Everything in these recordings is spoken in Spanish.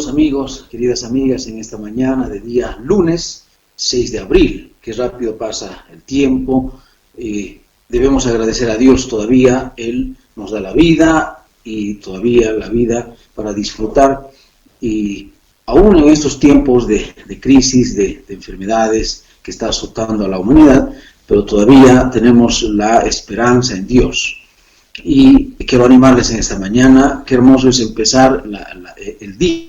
queridos amigos, queridas amigas, en esta mañana de día lunes 6 de abril. Qué rápido pasa el tiempo. Debemos agradecer a Dios todavía. Él nos da la vida y todavía la vida para disfrutar. Y aún en estos tiempos de crisis, de enfermedades que está azotando a la humanidad, pero todavía tenemos la esperanza en Dios. Y quiero animarles en esta mañana. Qué hermoso es empezar el día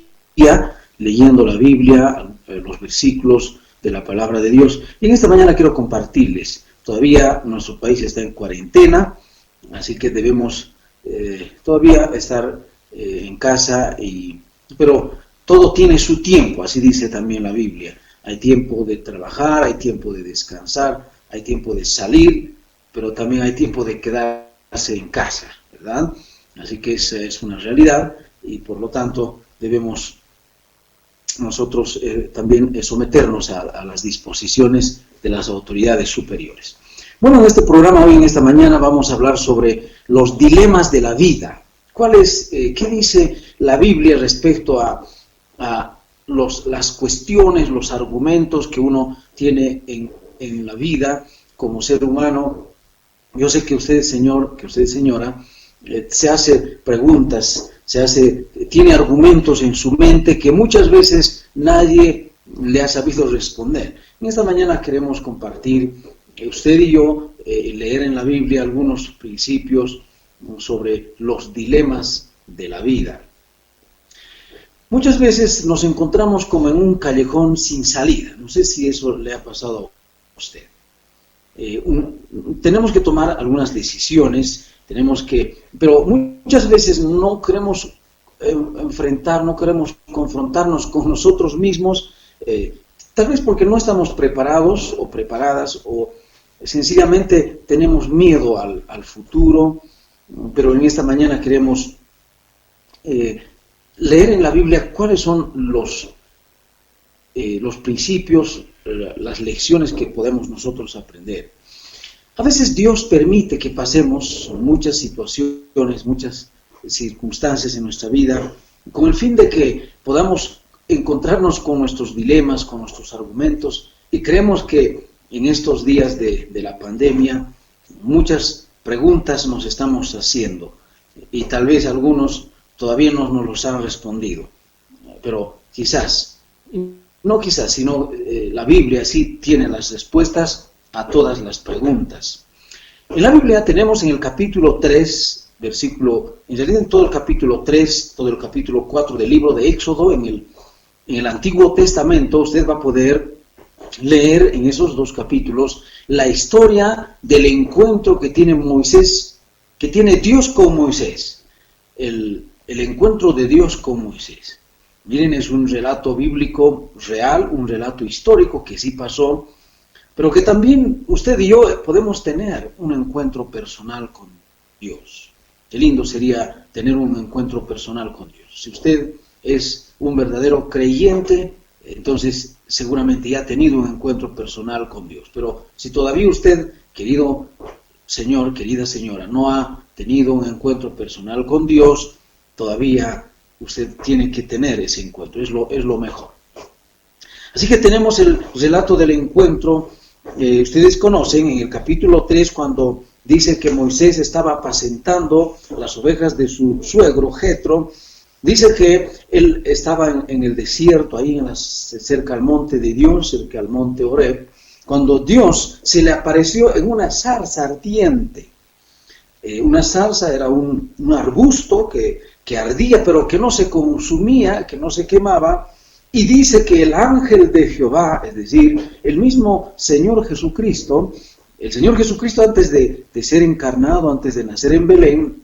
leyendo la Biblia, los versículos de la palabra de Dios. Y en esta mañana quiero compartirles. Todavía nuestro país está en cuarentena, así que debemos todavía estar en casa, pero todo tiene su tiempo, así dice también la Biblia. Hay tiempo de trabajar, hay tiempo de descansar, hay tiempo de salir, pero también hay tiempo de quedarse en casa, ¿verdad? Así que esa es una realidad y por lo tanto debemos nosotros también someternos a las disposiciones de las autoridades superiores. Bueno, en este programa hoy, en esta mañana, vamos a hablar sobre los dilemas de la vida. ¿Qué dice la Biblia respecto a las cuestiones, los argumentos que uno tiene en la vida como ser humano? Yo sé que usted, señor, que usted, señora, se hace preguntas, tiene argumentos en su mente que muchas veces nadie le ha sabido responder. En esta mañana queremos compartir, usted y yo, leer en la Biblia algunos principios sobre los dilemas de la vida. Muchas veces nos encontramos como en un callejón sin salida. No sé si eso le ha pasado a usted. Tenemos que tomar algunas decisiones, pero muchas veces no queremos no queremos confrontarnos con nosotros mismos, tal vez porque no estamos preparados o preparadas, o sencillamente tenemos miedo al futuro. Pero en esta mañana queremos leer en la Biblia cuáles son los principios, las lecciones que podemos nosotros aprender. A veces Dios permite que pasemos muchas situaciones, muchas circunstancias en nuestra vida, con el fin de que podamos encontrarnos con nuestros dilemas, con nuestros argumentos, y creemos que en estos días de la pandemia muchas preguntas nos estamos haciendo, y tal vez algunos todavía no nos los han respondido, pero la Biblia sí tiene las respuestas a todas las preguntas. En la Biblia tenemos en el capítulo 3, en realidad en todo el capítulo 3, todo el capítulo 4 del libro de Éxodo, en el Antiguo Testamento, usted va a poder leer en esos dos capítulos la historia del encuentro que tiene Dios con Moisés, el encuentro de Dios con Moisés. Miren, es un relato bíblico real, un relato histórico que sí pasó, pero que también usted y yo podemos tener un encuentro personal con Dios. Qué lindo sería tener un encuentro personal con Dios. Si usted es un verdadero creyente, entonces seguramente ya ha tenido un encuentro personal con Dios. Pero si todavía usted, querido señor, querida señora, no ha tenido un encuentro personal con Dios, todavía usted tiene que tener ese encuentro, es lo mejor. Así que tenemos el relato del encuentro. Ustedes conocen en el capítulo 3 cuando dice que Moisés estaba apacentando las ovejas de su suegro Jetro. Dice que él estaba en el desierto, ahí cerca al monte de Dios, cerca al monte Horeb, cuando Dios se le apareció en una zarza ardiente. Una zarza era un arbusto que ardía, pero que no se consumía, que no se quemaba. Y dice que el ángel de Jehová, es decir, el mismo Señor Jesucristo, antes de ser encarnado, antes de nacer en Belén,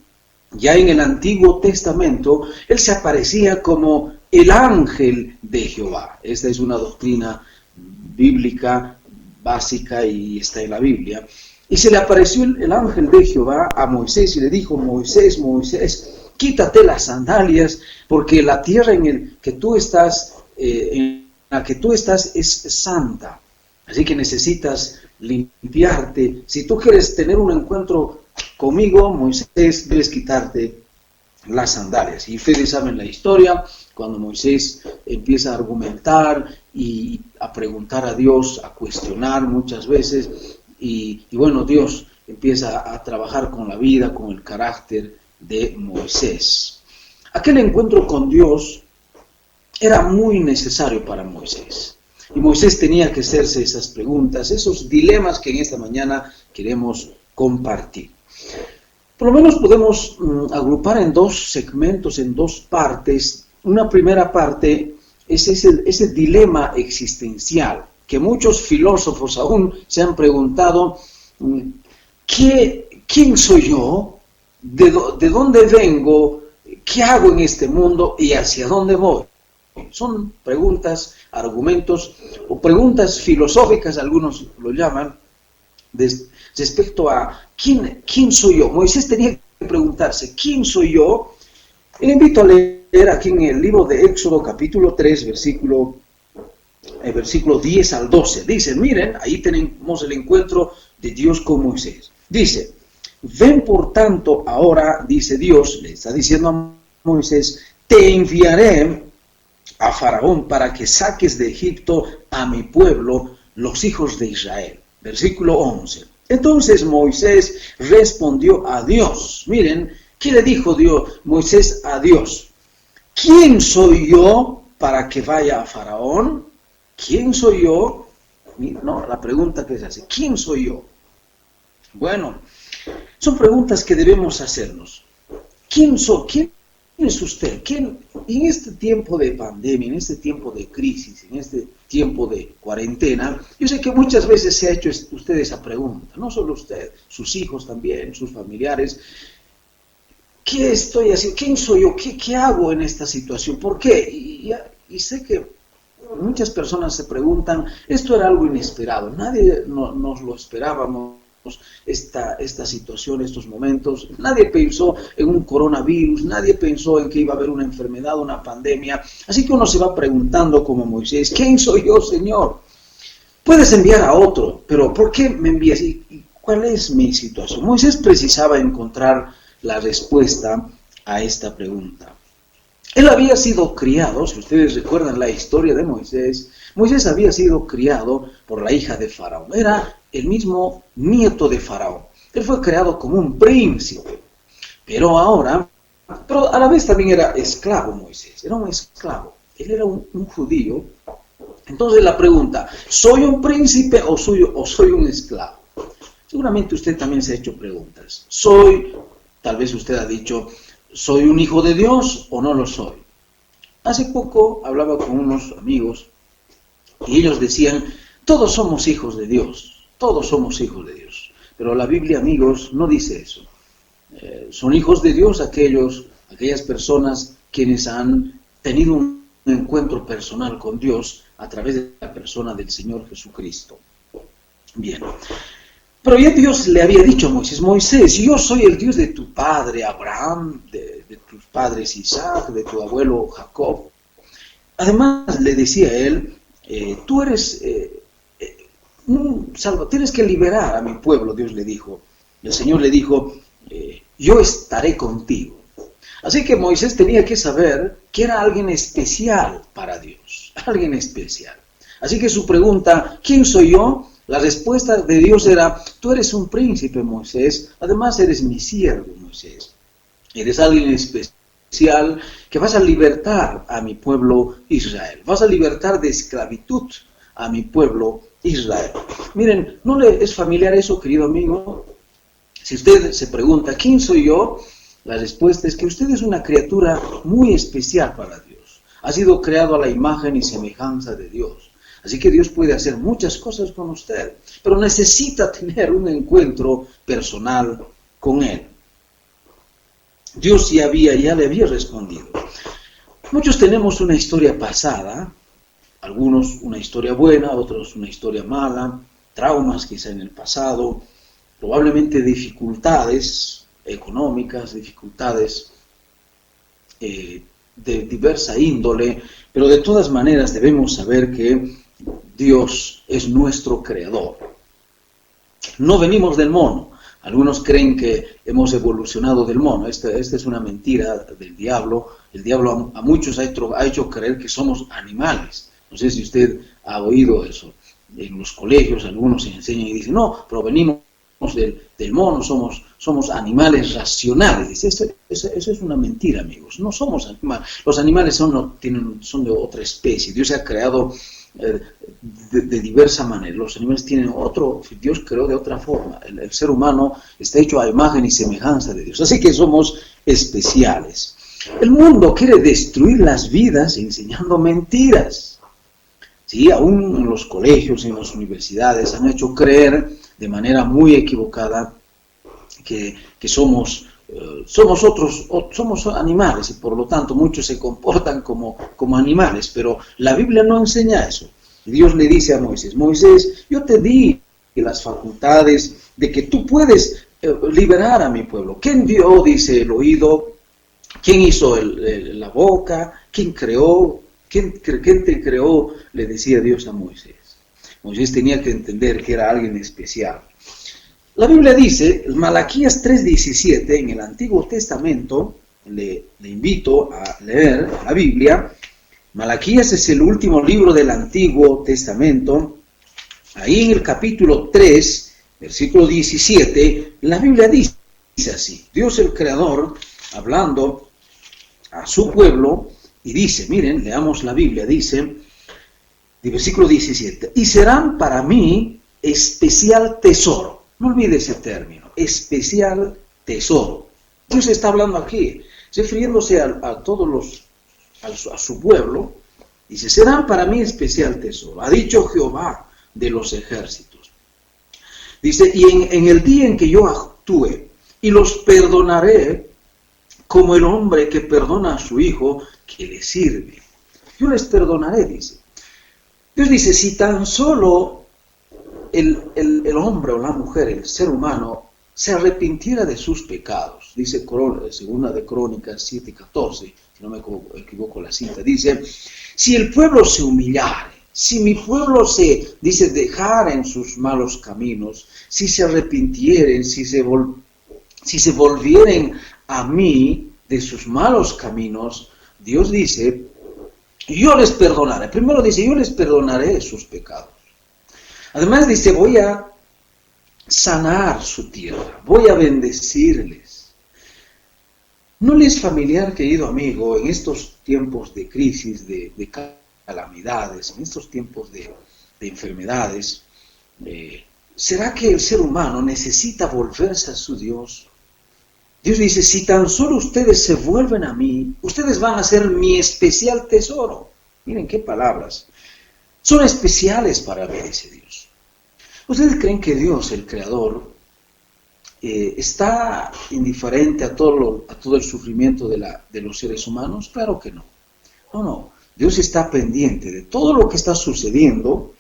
ya en el Antiguo Testamento, él se aparecía como el ángel de Jehová. Esta es una doctrina bíblica básica y está en la Biblia. Y se le apareció el ángel de Jehová a Moisés y le dijo: Moisés, Moisés, quítate las sandalias, porque la tierra en la que tú estás es santa. Así que necesitas limpiarte. Si tú quieres tener un encuentro conmigo, Moisés, debes quitarte las sandalias. Y ustedes saben la historia, cuando Moisés empieza a argumentar y a preguntar a Dios, a cuestionar muchas veces, y bueno, Dios empieza a trabajar con la vida, con el carácter de Moisés. Aquel encuentro con Dios era muy necesario para Moisés. Y Moisés tenía que hacerse esas preguntas, esos dilemas que en esta mañana queremos compartir. Por lo menos podemos agrupar en dos segmentos, en dos partes. Una primera parte es ese dilema existencial, que muchos filósofos aún se han preguntado, ¿quién soy yo? ¿De dónde vengo? ¿Qué hago en este mundo? ¿Y hacia dónde voy? Son preguntas, argumentos o preguntas filosóficas, algunos lo llaman, respecto a ¿quién soy yo? Moisés tenía que preguntarse, ¿quién soy yo? Y le invito a leer aquí en el libro de Éxodo capítulo 3, versículo 10 al 12. Dice, miren, ahí tenemos el encuentro de Dios con Moisés. Dice, ven por tanto ahora, dice Dios, le está diciendo a Moisés, te enviaré a Faraón para que saques de Egipto a mi pueblo, los hijos de Israel. Versículo 11. Entonces Moisés respondió a Dios. Miren, ¿qué le dijo Moisés a Dios? ¿Quién soy yo para que vaya a Faraón? ¿Quién soy yo? No, la pregunta que se hace, ¿quién soy yo? Bueno, son preguntas que debemos hacernos. ¿Quién soy? ¿Quién es usted? ¿Quién, en este tiempo de pandemia, en este tiempo de crisis, en este tiempo de cuarentena? Yo sé que muchas veces se ha hecho usted esa pregunta, no solo usted, sus hijos también, sus familiares. ¿Qué estoy haciendo? ¿Quién soy yo? ¿Qué hago en esta situación? ¿Por qué? Y sé que muchas personas se preguntan, esto era algo inesperado, nadie nos lo esperábamos. Esta situación, estos momentos, nadie pensó en un coronavirus, nadie pensó en que iba a haber una enfermedad, una pandemia, así que uno se va preguntando como Moisés, ¿quién soy yo, Señor? Puedes enviar a otro, pero ¿por qué me envías? ¿Y cuál es mi situación? Moisés precisaba encontrar la respuesta a esta pregunta. Él había sido criado, si ustedes recuerdan la historia de Moisés, Moisés había sido criado por la hija de Faraón, era el mismo nieto de Faraón. Él fue creado como un príncipe, pero a la vez también era esclavo Moisés, era un esclavo, él era un judío. Entonces la pregunta, ¿soy un príncipe o soy un esclavo? Seguramente usted también se ha hecho preguntas. Tal vez usted ha dicho, ¿soy un hijo de Dios o no lo soy? Hace poco hablaba con unos amigos y ellos decían, todos somos hijos de Dios. Todos somos hijos de Dios, pero la Biblia, amigos, no dice eso. Son hijos de Dios aquellas personas quienes han tenido un encuentro personal con Dios a través de la persona del Señor Jesucristo. Bien, pero ya Dios le había dicho a Moisés, yo soy el Dios de tu padre Abraham, de tus padres Isaac, de tu abuelo Jacob. Además le decía a él, tú eres... tienes que liberar a mi pueblo, Dios le dijo. El Señor le dijo, yo estaré contigo. Así que Moisés tenía que saber que era alguien especial para Dios, alguien especial. Así que su pregunta, ¿quién soy yo? La respuesta de Dios era, tú eres un príncipe, Moisés, además eres mi siervo, Moisés. Eres alguien especial que vas a libertar a mi pueblo Israel, vas a libertar de esclavitud a mi pueblo Israel. Miren, ¿no le es familiar eso, querido amigo? Si usted se pregunta, ¿quién soy yo? La respuesta es que usted es una criatura muy especial para Dios. Ha sido creado a la imagen y semejanza de Dios. Así que Dios puede hacer muchas cosas con usted, pero necesita tener un encuentro personal con Él. Dios ya le había respondido. Muchos tenemos una historia pasada, algunos una historia buena, otros una historia mala, traumas quizá en el pasado, probablemente dificultades económicas, dificultades de diversa índole, pero de todas maneras debemos saber que Dios es nuestro creador. No venimos del mono. Algunos creen que hemos evolucionado del mono. Esta es una mentira del diablo. El diablo a muchos ha hecho creer que somos animales. No sé si usted ha oído eso. En los colegios algunos se enseñan y dicen, no, provenimos del mono, somos animales racionales. Eso es una mentira, amigos. No somos animales. Los animales son de otra especie. Dios se ha creado de diversa manera. Los animales tienen Dios creó de otra forma. El ser humano está hecho a imagen y semejanza de Dios. Así que somos especiales. El mundo quiere destruir las vidas enseñando mentiras. Sí, aún en los colegios, en las universidades, han hecho creer de manera muy equivocada que somos animales y por lo tanto muchos se comportan como animales, pero la Biblia no enseña eso. Y Dios le dice a Moisés, Moisés, yo te di las facultades de que tú puedes liberar a mi pueblo. ¿Quién dio, dice, el oído? ¿Quién hizo la boca? ¿Quién creó? ¿Quién te creó? Le decía Dios a Moisés. Moisés tenía que entender que era alguien especial. La Biblia dice, Malaquías 3:17, en el Antiguo Testamento, le invito a leer la Biblia. Malaquías es el último libro del Antiguo Testamento. Ahí en el capítulo 3, versículo 17, la Biblia dice así, Dios el Creador, hablando a su pueblo, y dice, miren, leamos la Biblia, dice, de versículo 17, y serán para mí especial tesoro. No olvide ese término, especial tesoro. Dios está hablando aquí, refiriéndose a su pueblo, dice, serán para mí especial tesoro. Ha dicho Jehová de los ejércitos. Dice, y en el día en que yo actúe, y los perdonaré como el hombre que perdona a su hijo que le sirve. Yo les perdonaré, dice. Dios dice, si tan solo el hombre o la mujer, el ser humano, se arrepintiera de sus pecados, dice segunda de Crónicas 7:14, si no me equivoco la cita, dice, si el pueblo se humillare, si mi pueblo dice, dejara en sus malos caminos, si se arrepintieren, si se volvieren a mí de sus malos caminos, Dios dice, yo les perdonaré. Primero dice, yo les perdonaré sus pecados. Además dice, voy a sanar su tierra, voy a bendecirles. ¿No le es familiar, querido amigo, en estos tiempos de crisis, de calamidades, en estos tiempos de enfermedades, ¿será que el ser humano necesita volverse a su Dios? Dios dice, si tan solo ustedes se vuelven a mí, ustedes van a ser mi especial tesoro. Miren qué palabras. Son especiales para mí, dice Dios. ¿Ustedes creen que Dios, el Creador, está indiferente a todo el sufrimiento de los seres humanos? Claro que no. No. Dios está pendiente de todo lo que está sucediendo,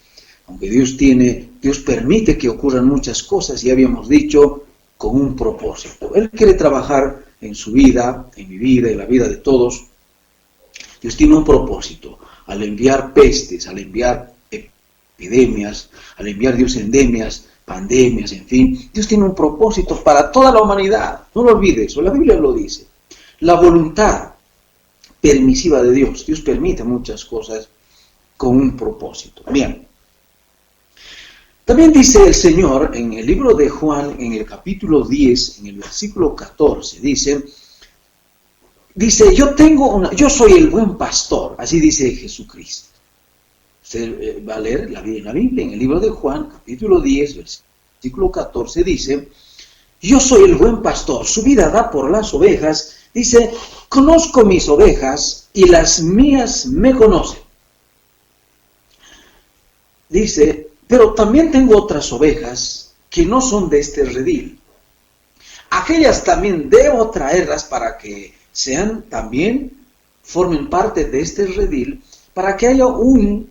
aunque Dios permite que ocurran muchas cosas, ya habíamos dicho, con un propósito. Él quiere trabajar en su vida, en mi vida, en la vida de todos. Dios tiene un propósito. Al enviar pestes, al enviar epidemias, al enviar Dios endemias, pandemias, en fin, Dios tiene un propósito para toda la humanidad. No lo olvides, eso, la Biblia lo dice. La voluntad permisiva de Dios. Dios permite muchas cosas con un propósito. Bien. También dice el Señor en el libro de Juan, en el capítulo 10, en el versículo 14, dice, yo soy el buen pastor, así dice Jesucristo. Usted va a leer la Biblia, en el libro de Juan, capítulo 10, versículo 14, dice, yo soy el buen pastor, su vida da por las ovejas, dice, conozco mis ovejas y las mías me conocen. Dice, pero también tengo otras ovejas que no son de este redil. Aquellas también debo traerlas para que formen parte de este redil, para que haya un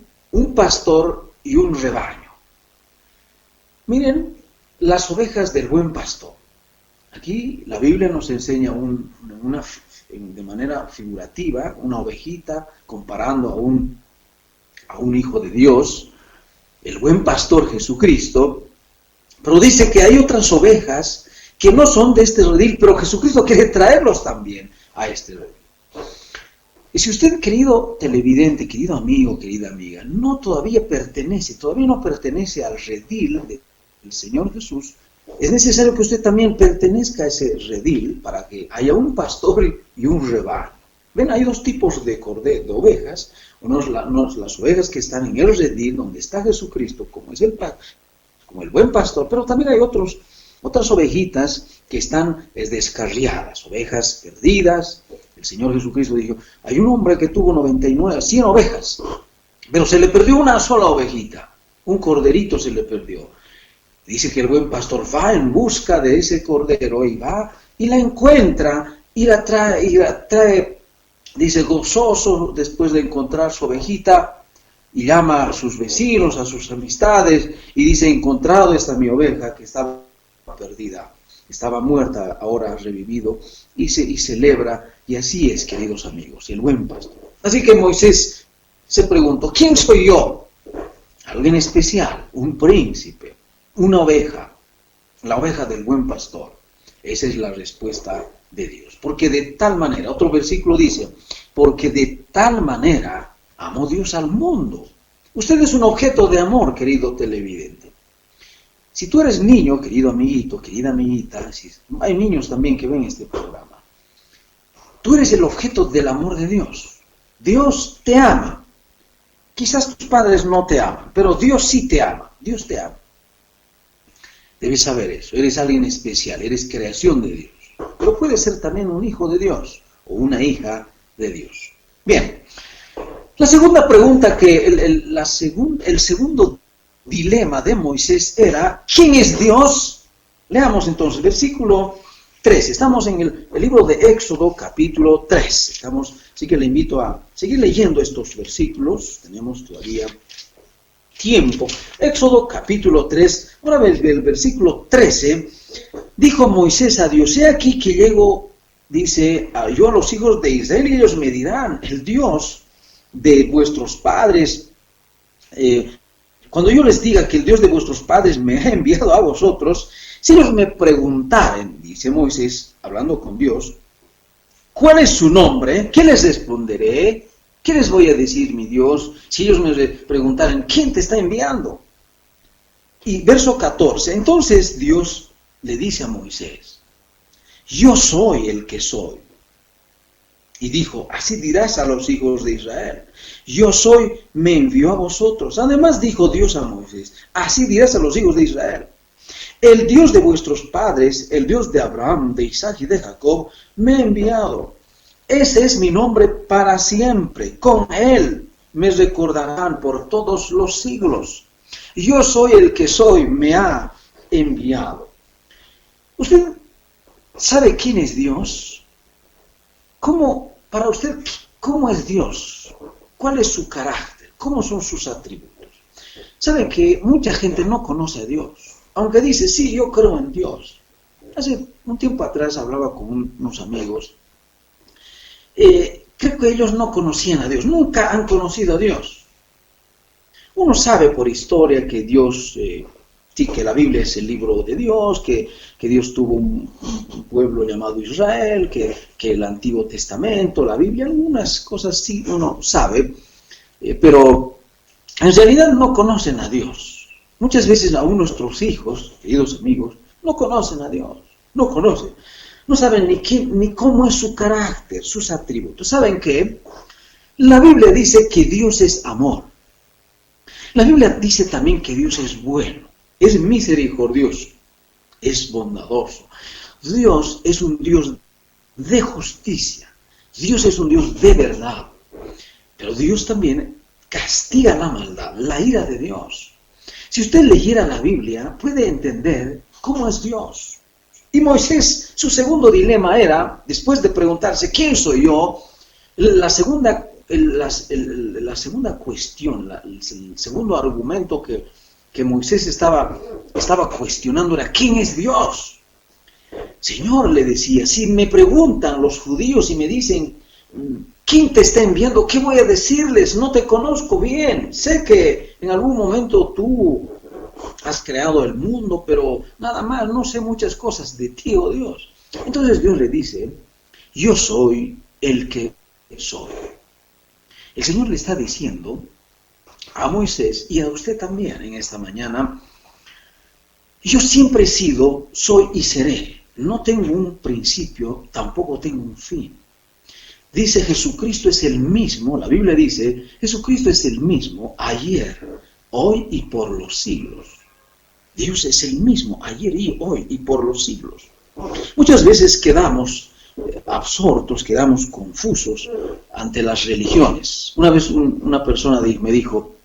pastor y un rebaño. Miren, las ovejas del buen pastor. Aquí la Biblia nos enseña de manera figurativa una ovejita comparando a un hijo de Dios, el buen pastor Jesucristo, pero dice que hay otras ovejas que no son de este redil, pero Jesucristo quiere traerlos también a este redil. Y si usted, querido televidente, querido amigo, querida amiga, todavía no pertenece al redil del Señor Jesús, es necesario que usted también pertenezca a ese redil para que haya un pastor y un rebaño. Ven, hay dos tipos de ovejas. Unos las ovejas que están en el redil, donde está Jesucristo, como el buen pastor, pero también hay otras ovejitas que están descarriadas, ovejas perdidas. El Señor Jesucristo dijo, hay un hombre que tuvo 100 ovejas, pero se le perdió una sola ovejita, un corderito se le perdió. Dice que el buen pastor va en busca de ese cordero y va y la encuentra y la trae, dice, gozoso después de encontrar su ovejita, y llama a sus vecinos, a sus amistades, y dice, he encontrado esta mi oveja que estaba perdida, estaba muerta, ahora ha revivido, y celebra, y así es, queridos amigos, el buen pastor. Así que Moisés se preguntó, ¿quién soy yo? Alguien especial, un príncipe, una oveja, la oveja del buen pastor. Esa es la respuesta de Dios. Porque de tal manera, otro versículo dice, porque de tal manera amó Dios al mundo. Usted es un objeto de amor, querido televidente. Si tú eres niño, querido amiguito, querida amiguita, hay niños también que ven este programa, tú eres el objeto del amor de Dios. Dios te ama. Quizás tus padres no te aman, pero Dios sí te ama. Dios te ama. Debes saber eso. Eres alguien especial, eres creación de Dios. Pero puedes ser también un hijo de Dios o una hija de Dios. Bien. La segunda pregunta, el segundo dilema de Moisés era, ¿quién es Dios? Leamos entonces, versículo 13. Estamos en el libro de Éxodo, capítulo 3. Así que le invito a seguir leyendo estos versículos. Tenemos todavía tiempo. Éxodo, capítulo 3. Ahora el versículo 13. Dijo Moisés a Dios, he aquí que llego, dice, yo a los hijos de Israel, y ellos me dirán, el Dios de vuestros padres, cuando yo les diga que el Dios de vuestros padres me ha enviado a vosotros, si ellos me preguntaren, dice Moisés, hablando con Dios, ¿cuál es su nombre? ¿Qué les responderé? ¿Qué les voy a decir, mi Dios? Si ellos me preguntaran, ¿quién te está enviando? Y verso 14, entonces Dios le dice a Moisés, yo soy el que soy. Y dijo, así dirás a los hijos de Israel, yo soy, me envió a vosotros. Además dijo Dios a Moisés, así dirás a los hijos de Israel, el Dios de vuestros padres, el Dios de Abraham, de Isaac y de Jacob, me ha enviado. Ese es mi nombre para siempre, con él me recordarán por todos los siglos. Yo soy el que soy, me ha enviado. ¿Usted sabe quién es Dios? Para usted, ¿cómo es Dios? ¿Cuál es su carácter? ¿Cómo son sus atributos? ¿Sabe que mucha gente no conoce a Dios? Aunque dice, sí, yo creo en Dios. Hace un tiempo atrás hablaba con unos amigos. Creo que ellos no conocían a Dios, nunca han conocido a Dios. Uno sabe por historia que Dios, sí, que la Biblia es el libro de Dios, que Dios tuvo un pueblo llamado Israel, que el Antiguo Testamento, la Biblia, algunas cosas sí uno sabe, pero en realidad no conocen a Dios. Muchas veces aún nuestros hijos, queridos amigos, no conocen a Dios, no conocen. No saben ni cómo es su carácter, sus atributos. ¿Saben qué? La Biblia dice que Dios es amor. La Biblia dice también que Dios es bueno, es misericordioso, es bondadoso. Dios es un Dios de justicia. Dios es un Dios de verdad. Pero Dios también castiga la maldad, la ira de Dios. Si usted leyera la Biblia, puede entender cómo es Dios. Y Moisés, su segundo dilema era, después de preguntarse, ¿quién soy yo? La segunda cuestión, el segundo argumento que Moisés estaba cuestionando era, ¿quién es Dios? Señor, le decía, si me preguntan los judíos y me dicen, ¿quién te está enviando? ¿Qué voy a decirles? No te conozco bien. Sé que en algún momento tú has creado el mundo, pero nada más, no sé muchas cosas de ti, oh Dios. Entonces Dios le dice, yo soy el que soy. El Señor le está diciendo a Moisés y a usted también en esta mañana, yo siempre he sido, soy y seré. No tengo un principio, tampoco tengo un fin. Dice Jesucristo es el mismo, la Biblia dice, Jesucristo es el mismo ayer, hoy y por los siglos. Dios es el mismo ayer y hoy y por los siglos. Muchas veces quedamos absortos, quedamos confusos ante las religiones. Una vez una persona me dijo,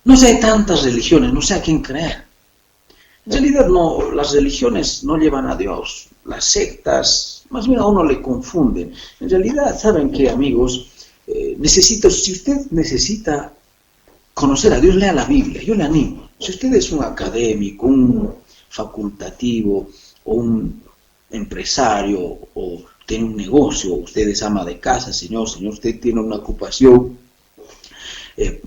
no sé, hay tantas religiones, no sé a quién creer. En realidad no, las religiones no llevan a Dios, las sectas, más bien a uno le confunden. En realidad, ¿saben qué, amigos? Si usted necesita conocer a Dios, lea la Biblia, yo le animo. Si usted es un académico, un facultativo, o un empresario, o tiene un negocio, usted es ama de casa, señor, usted tiene una ocupación,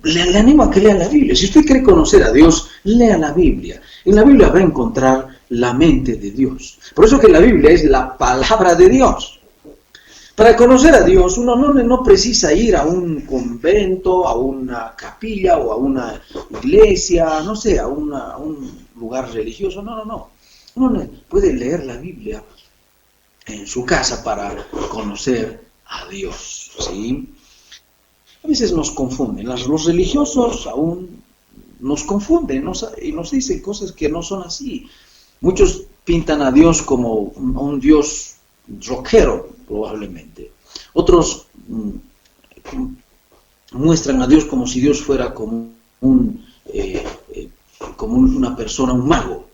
le animo a que lea la Biblia. Si usted quiere conocer a Dios, lea la Biblia. En la Biblia va a encontrar la mente de Dios. Por eso que la Biblia es la palabra de Dios. Para conocer a Dios, uno no precisa ir a un convento, a una capilla o a una iglesia, no sé, a un lugar religioso. No. Uno puede leer la Biblia en su casa para conocer a Dios, ¿sí? A veces nos confunden. Los religiosos aún nos confunden y nos dicen cosas que no son así. Muchos pintan a Dios como un Dios rockero, probablemente. Otros muestran a Dios como si Dios fuera como una persona, un mago.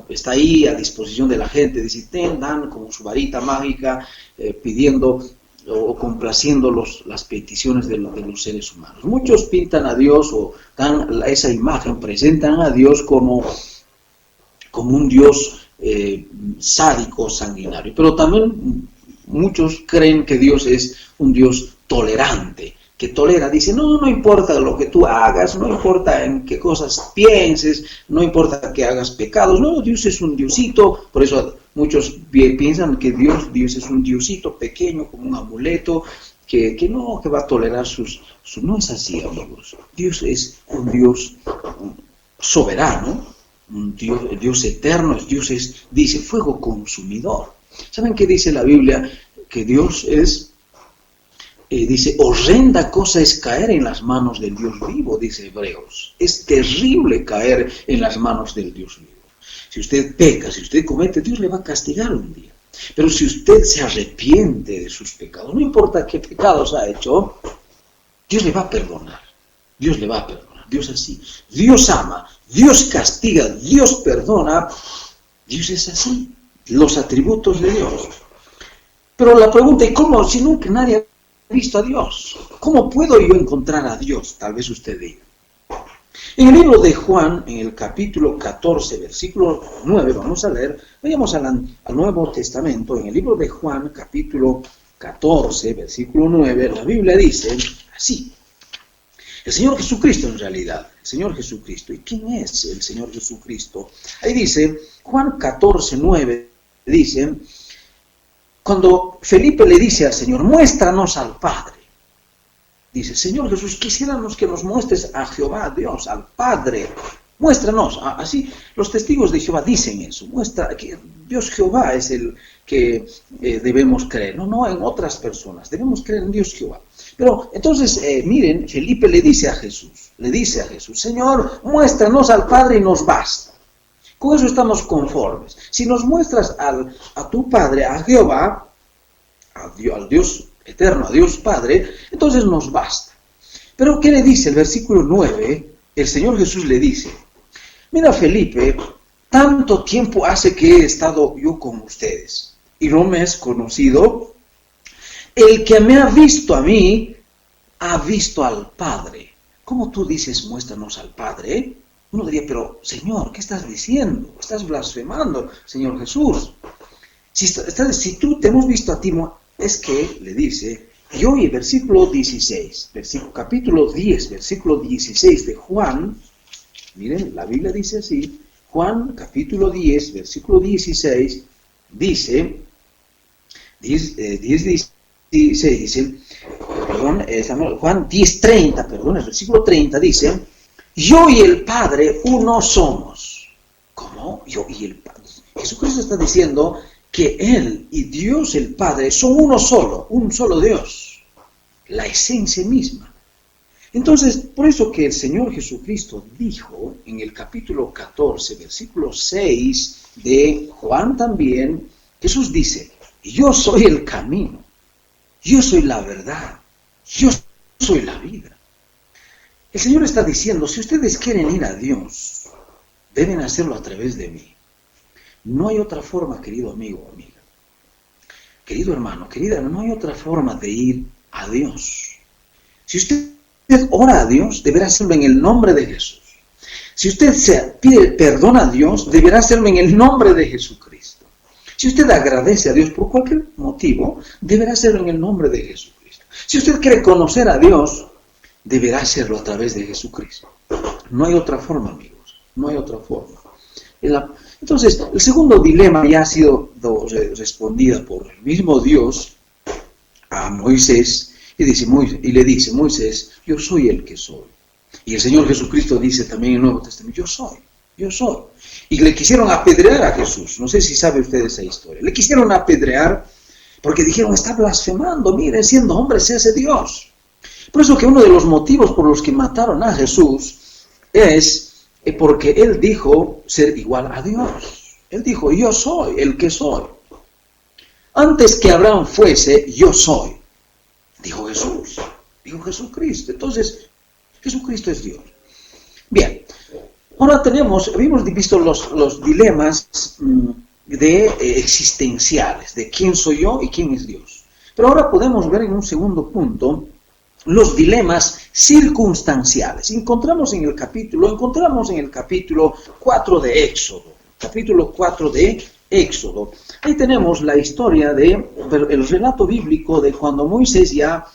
Está ahí a disposición de la gente, dice, dan como su varita mágica, pidiendo o complaciendo las peticiones de los seres humanos. Muchos pintan a Dios o dan esa imagen, presentan a Dios como un Dios sádico, sanguinario. Pero también muchos creen que Dios es un Dios tolerante, que tolera, dice, no importa lo que tú hagas, no importa en qué cosas pienses, no importa que hagas pecados, no, Dios es un Diosito. Por eso muchos piensan que Dios es un Diosito pequeño, como un amuleto, que va a tolerar sus... No es así, amigos. Dios es un Dios soberano, un Dios eterno, dice, fuego consumidor. ¿Saben qué dice la Biblia? Que Dios es... dice, horrenda cosa es caer en las manos del Dios vivo, dice Hebreos. Es terrible caer en las manos del Dios vivo. Si usted peca, si usted comete, Dios le va a castigar un día. Pero si usted se arrepiente de sus pecados, no importa qué pecados ha hecho, Dios le va a perdonar. Dios le va a perdonar. Dios así. Dios ama, Dios castiga, Dios perdona. Dios es así. Los atributos de Dios. Pero la pregunta es, ¿cómo? Si nunca nadie ha visto a Dios, ¿cómo puedo yo encontrar a Dios? Tal vez usted diga. En el libro de Juan, en el capítulo 14, versículo 9, vamos a leer, vayamos al Nuevo Testamento, en el libro de Juan, capítulo 14, versículo 9, la Biblia dice así, el Señor Jesucristo en realidad, el Señor Jesucristo, ¿y quién es el Señor Jesucristo? Ahí dice, Juan 14, 9, dice, cuando Felipe le dice al Señor, muéstranos al Padre, dice, Señor Jesús, quisiéramos que nos muestres a Jehová, a Dios, al Padre. Muéstranos. Así los testigos de Jehová dicen eso. Muestra que Dios Jehová es el que debemos creer. No en otras personas. Debemos creer en Dios Jehová. Pero entonces, miren, Felipe le dice a Jesús, Señor, muéstranos al Padre y nos basta. Con eso estamos conformes. Si nos muestras a tu Padre, a Jehová, al Dios eterno, a Dios Padre, entonces nos basta. Pero ¿qué le dice el versículo 9? El Señor Jesús le dice, mira Felipe, tanto tiempo hace que he estado yo con ustedes y no me has conocido. El que me ha visto a mí, ha visto al Padre. ¿Cómo tú dices, muéstranos al Padre? Uno diría, pero Señor, ¿qué estás diciendo? Estás blasfemando, Señor Jesús. Si tú te hemos visto a ti, es que, le dice, y hoy versículo 16, capítulo 10, versículo 16 de Juan, Miren, la Biblia dice así, Juan capítulo 10, versículo 16, dice, 16 dice, perdón, Juan 10:30, perdón, el versículo 30 dice, yo y el Padre uno somos. ¿Cómo? Yo y el Padre. Jesucristo está diciendo que Él y Dios el Padre son uno solo, un solo Dios, la esencia misma. Entonces, por eso que el Señor Jesucristo dijo en el capítulo 14, versículo 6 de Juan también, Jesús dice, yo soy el camino, yo soy la verdad, yo soy la vida. El Señor está diciendo, si ustedes quieren ir a Dios, deben hacerlo a través de mí. No hay otra forma, querido amigo o amiga. Querido hermano, querida, no hay otra forma de ir a Dios. Si usted ora a Dios, deberá hacerlo en el nombre de Jesús. Si usted pide perdón a Dios, deberá hacerlo en el nombre de Jesucristo. Si usted agradece a Dios por cualquier motivo, deberá hacerlo en el nombre de Jesucristo. Si usted quiere conocer a Dios, deberá hacerlo a través de Jesucristo. No hay otra forma, amigos. No hay otra forma. Entonces, el segundo dilema ya ha sido respondida por el mismo Dios a Moisés, y le dice, Moisés, yo soy el que soy. Y el Señor Jesucristo dice también en el Nuevo Testamento, yo soy. Y le quisieron apedrear a Jesús, no sé si sabe usted esa historia. Le quisieron apedrear porque dijeron, está blasfemando, miren, siendo hombre se hace Dios. Por eso que uno de los motivos por los que mataron a Jesús es porque Él dijo ser igual a Dios. Él dijo, yo soy el que soy. Antes que Abraham fuese, yo soy. Dijo Jesús, dijo Jesucristo. Entonces, Jesucristo es Dios. Bien, ahora habíamos visto los dilemas existenciales, de quién soy yo y quién es Dios. Pero ahora podemos ver en un segundo punto los dilemas circunstanciales. Encontramos en el capítulo 4 de Éxodo. Capítulo 4 de Éxodo. Ahí tenemos la historia el relato bíblico de cuando Moisés ya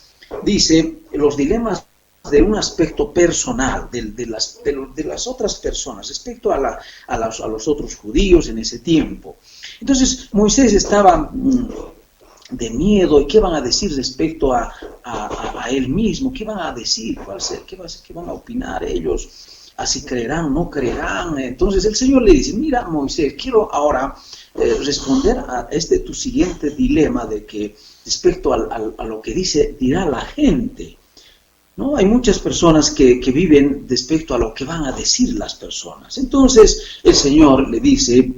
dice los dilemas de un aspecto personal de las otras personas respecto a los otros judíos en ese tiempo. Entonces Moisés estaba de miedo, y qué van a decir respecto a él mismo, qué van a decir, qué van a opinar ellos, así creerán, no creerán. Entonces el Señor le dice, mira Moisés, quiero ahora responder a tu siguiente dilema de que respecto a lo que dirá la gente. ¿No? Hay muchas personas que viven respecto a lo que van a decir las personas. Entonces el Señor le dice,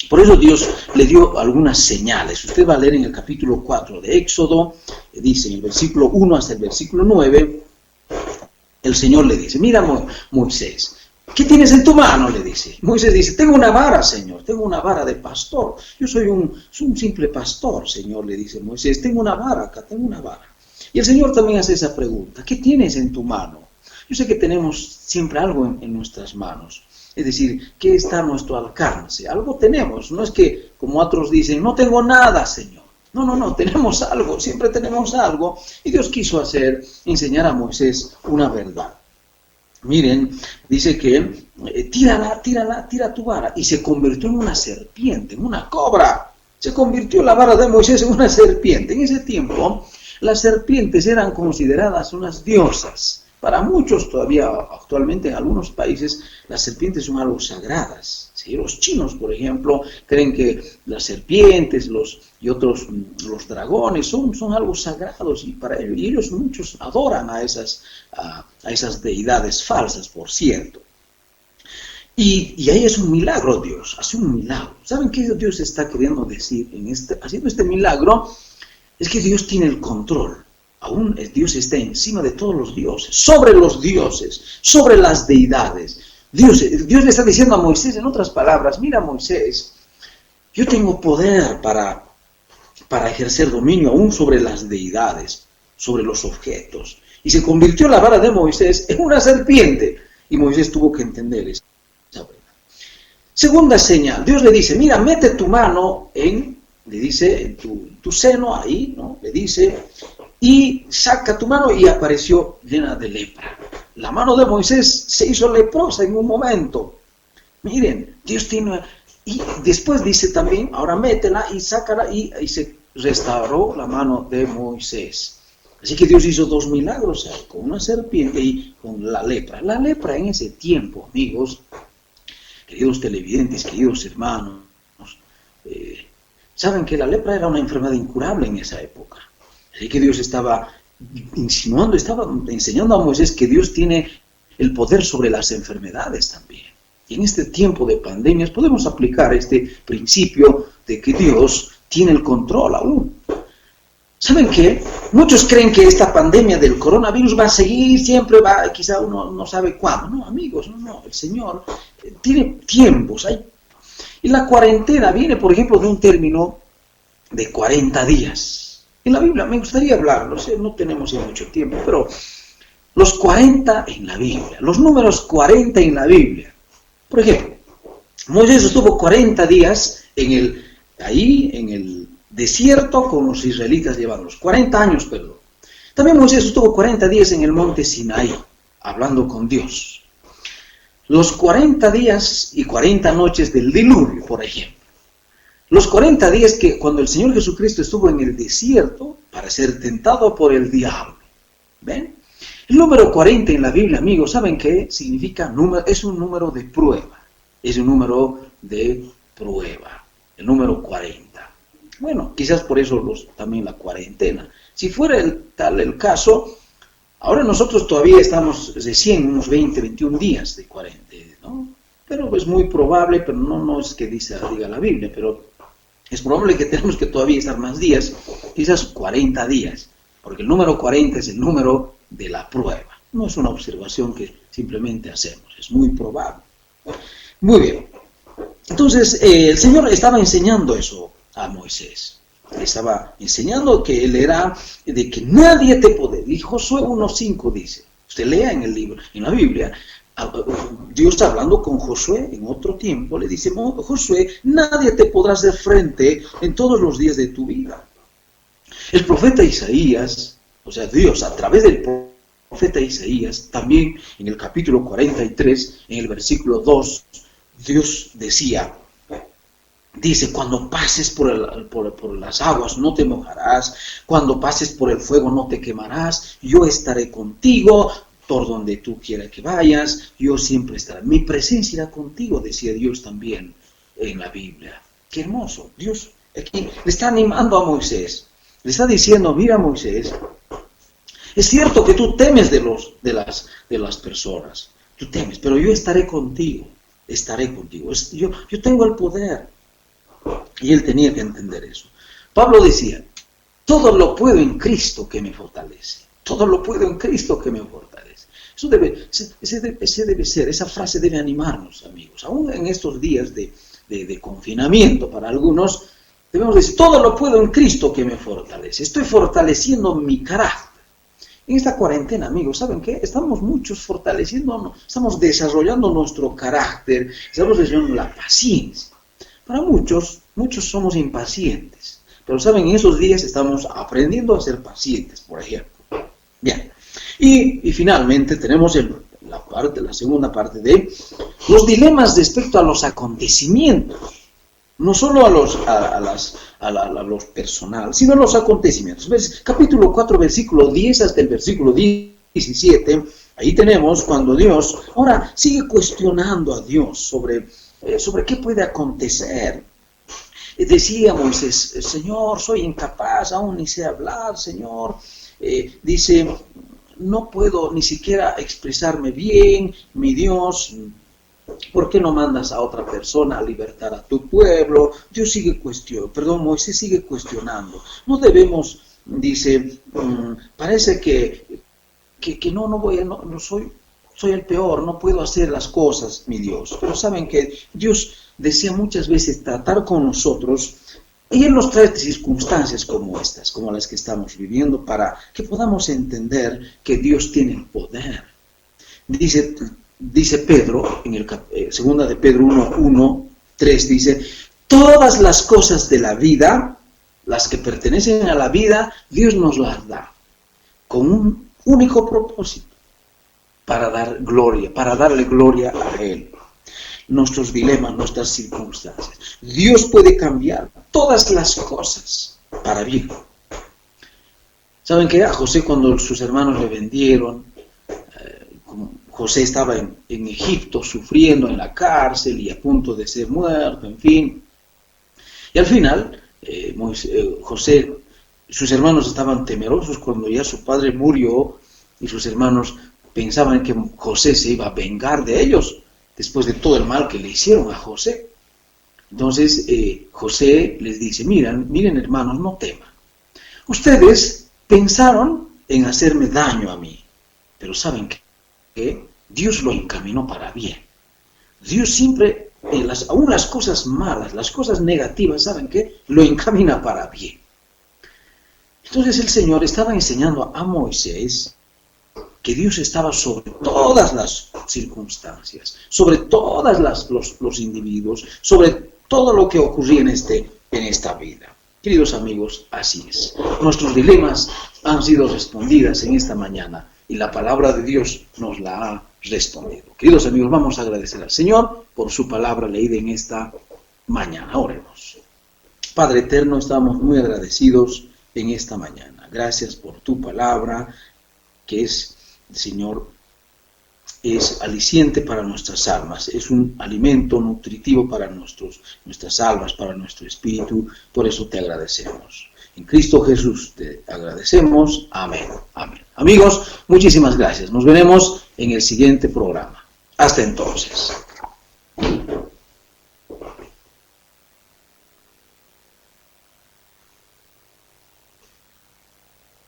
por eso Dios le dio algunas señales. Usted va a leer en el capítulo 4 de Éxodo, dice en el versículo 1 hasta el versículo 9, el Señor le dice, mira Moisés, ¿qué tienes en tu mano? Le dice. Moisés dice, tengo una vara, Señor, tengo una vara de pastor. Yo soy un simple pastor, Señor, le dice Moisés, tengo una vara acá, tengo una vara. Y el Señor también hace esa pregunta, ¿qué tienes en tu mano? Yo sé que tenemos siempre algo en nuestras manos. Es decir, ¿qué está a nuestro alcance? Algo tenemos, no es que como otros dicen, no tengo nada, Señor. No, tenemos algo, siempre tenemos algo. Y Dios quiso enseñar a Moisés una verdad. Miren, dice que tira tu vara. Y se convirtió en una serpiente, en una cobra. Se convirtió la vara de Moisés en una serpiente. En ese tiempo, las serpientes eran consideradas unas diosas. Para muchos todavía, actualmente en algunos países, las serpientes son algo sagradas. ¿Sí? Los chinos, por ejemplo, creen que las serpientes los dragones son algo sagrados y para ellos. Y ellos muchos adoran a esas deidades falsas, por cierto. Y ahí es un milagro Dios, hace un milagro. ¿Saben qué Dios está queriendo decir haciendo este milagro? Es que Dios tiene el control. Aún Dios está encima de todos los dioses, sobre las deidades. Dios le está diciendo a Moisés, en otras palabras, mira Moisés, yo tengo poder para ejercer dominio aún sobre las deidades, sobre los objetos. Y se convirtió la vara de Moisés en una serpiente. Y Moisés tuvo que entender esa verdad. Segunda señal, Dios le dice, mira, mete tu mano en tu seno ahí, ¿no? Le dice, y saca tu mano y apareció llena de lepra. la mano de Moisés se hizo leprosa en un momento. Miren, Dios tiene... Y después dice también, ahora métela y sácala, y se restauró la mano de Moisés. Así que Dios hizo 2 milagros ahí, con una serpiente y con la lepra. La lepra en ese tiempo, amigos, queridos televidentes, queridos hermanos, saben que la lepra era una enfermedad incurable en esa época. Así que Dios estaba insinuando, estaba enseñando a Moisés que Dios tiene el poder sobre las enfermedades también. Y en este tiempo de pandemias podemos aplicar este principio de que Dios tiene el control aún. ¿Saben qué? Muchos creen que esta pandemia del coronavirus va a seguir, siempre va, quizá uno no sabe cuándo. No, amigos, no, el Señor tiene tiempos. Y la cuarentena viene, por ejemplo, de un término de 40 días. En la Biblia, me gustaría hablar, no tenemos ya mucho tiempo, pero los 40 en la Biblia, los números 40 en la Biblia. Por ejemplo, Moisés estuvo 40 días ahí en el desierto con los israelitas llevándolos. 40 años, perdón. También Moisés estuvo 40 días en el monte Sinaí, hablando con Dios. Los 40 días y 40 noches del diluvio, por ejemplo. Los 40 días que cuando el Señor Jesucristo estuvo en el desierto para ser tentado por el diablo. ¿Ven? El número 40 en la Biblia, amigos, ¿saben qué significa? Es un número de prueba. Es un número de prueba. El número 40. Bueno, quizás por eso también la cuarentena. Si fuera el caso, ahora nosotros todavía estamos recién unos 20, 21 días de cuarentena, ¿no? Pero es muy probable, pero no es que diga la Biblia, pero es probable que tenemos que todavía estar más días, quizás 40 días, porque el número 40 es el número de la prueba. No es una observación que simplemente hacemos, es muy probable. Muy bien. Entonces, el Señor estaba enseñando eso a Moisés. Le estaba enseñando que él era, de que nadie te puede. Y Josué 1:5 dice, usted lea en el libro, en la Biblia, Dios está hablando con Josué en otro tiempo, le dice, Josué, nadie te podrá hacer frente en todos los días de tu vida. El profeta Isaías, o sea, Dios a través del profeta Isaías, también en el capítulo 43, en el versículo 2, Dios dice, cuando pases por las aguas no te mojarás, cuando pases por el fuego no te quemarás, yo estaré contigo por donde tú quieras que vayas, yo siempre estaré. Mi presencia irá contigo, decía Dios también en la Biblia. Qué hermoso. Dios aquí le está animando a Moisés, le está diciendo, mira Moisés, es cierto que tú temes de las personas, tú temes, pero yo estaré contigo. Yo tengo el poder. Y él tenía que entender eso. Pablo decía, todo lo puedo en Cristo que me fortalece. Todo lo puedo en Cristo que me fortalece. Ese debe ser, esa frase debe animarnos, amigos. Aún en estos días de confinamiento para algunos, debemos decir, todo lo puedo en Cristo que me fortalece. Estoy fortaleciendo mi carácter. En esta cuarentena, amigos, ¿saben qué? Estamos muchos fortaleciendo, estamos desarrollando nuestro carácter, estamos desarrollando la paciencia. Para muchos somos impacientes, pero saben, en esos días estamos aprendiendo a ser pacientes, por ejemplo. Bien, y finalmente tenemos la segunda parte de los dilemas respecto a los acontecimientos, no solo a los personal, sino a los acontecimientos. Capítulo 4, versículo 10 hasta el versículo 17, ahí tenemos cuando Dios ahora sigue cuestionando a Dios sobre qué puede acontecer. Decía Moisés, Señor, soy incapaz, aún ni sé hablar, Señor. Dice, no puedo ni siquiera expresarme bien, mi Dios, ¿por qué no mandas a otra persona a libertar a tu pueblo? Moisés sigue cuestionando. No debemos, dice, parece que soy el peor, no puedo hacer las cosas, mi Dios. Pero saben que Dios desea muchas veces tratar con nosotros y Él nos trae circunstancias como estas, como las que estamos viviendo, para que podamos entender que Dios tiene el poder. Dice Pedro, en segunda de Pedro 1:3, dice, todas las cosas de la vida, las que pertenecen a la vida, Dios nos las da, con un único propósito, para darle gloria a Él. Nuestros dilemas, nuestras circunstancias. Dios puede cambiar todas las cosas para bien. ¿Saben qué? A José, cuando sus hermanos le vendieron, José estaba en Egipto sufriendo en la cárcel y a punto de ser muerto, en fin. Y al final, José, sus hermanos estaban temerosos cuando ya su padre murió y sus hermanos pensaban que José se iba a vengar de ellos después de todo el mal que le hicieron a José. Entonces José les dice, miren hermanos, no teman. Ustedes pensaron en hacerme daño a mí, pero ¿saben qué? Dios lo encaminó para bien. Dios siempre, aún las cosas malas, las cosas negativas, ¿saben qué? Lo encamina para bien. Entonces el Señor estaba enseñando a Moisés que Dios estaba sobre todas las circunstancias, sobre todos los individuos, sobre todo lo que ocurría en esta vida. Queridos amigos, así es. Nuestros dilemas han sido respondidas en esta mañana y la palabra de Dios nos la ha respondido. Queridos amigos, vamos a agradecer al Señor por su palabra leída en esta mañana. Oremos. Padre eterno, estamos muy agradecidos en esta mañana. Gracias por tu palabra, que es, Señor, es aliciente para nuestras almas, es un alimento nutritivo para nuestras almas, para nuestro espíritu. Por eso te agradecemos. En Cristo Jesús te agradecemos. Amén. Amén. Amigos, muchísimas gracias. Nos veremos en el siguiente programa. Hasta entonces.